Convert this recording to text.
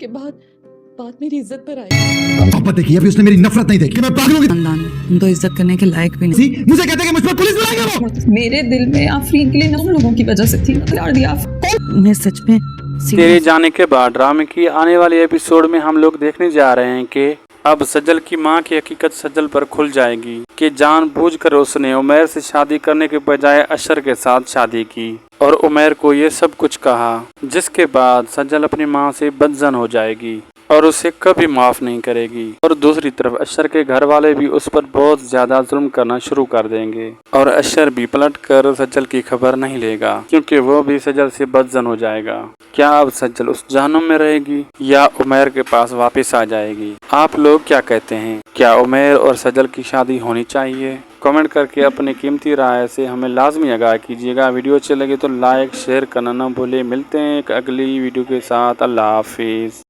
के बाद बात मेरी इज्जत पर आई। मोहब्बत देखी अभी उसने मेरी नफरत नहीं देखी। मैं पागलों की खानदान हम तो इज्जत करने के लायक भी नहीं। थी। मुझे कहते कि मुझ पर पुलिस बुलाएगा वो। मेरे दिल में आफरीन के लिए हम लोगों की वजह से थी। प्यार दिया मैं सच में तेरे जाने के बाद ड्रामे की आने वाले एपिसोड में हम लोग देखने जा रहे हैं कि अब सज्जल की मां की हकीकत सज्जल पर खुल जाएगी कि जानबूझकर उसने उमैर से शादी करने के बजाय अशर के साथ शादी की और उमैर को ये सब कुछ कहा, जिसके बाद सज्जल अपनी मां से बदजन हो जाएगी और उसे कभी माफ नहीं करेगी। और दूसरी तरफ अशर के घर वाले भी उस पर बहुत ज्यादा जुल्म करना शुरू कर देंगे और अशर भी पलट कर सज्जल की खबर नहीं लेगा क्योंकि वो भी सज्जल से बदजन हो जाएगा। क्या अब सज्जल उस जहन्नुम में रहेगी या उमैर के पास वापस आ जाएगी? आप लोग क्या कहते हैं? क्या उमैर और सज्जल की शादी होनी चाहिए? कमेंट करके अपनी कीमती राय से हमें लाजमी आगाह कीजिएगा। वीडियो अच्छे लगे तो लाइक शेयर करना ना भूले। मिलते हैं एक अगली वीडियो के साथ। अल्लाह हाफिज।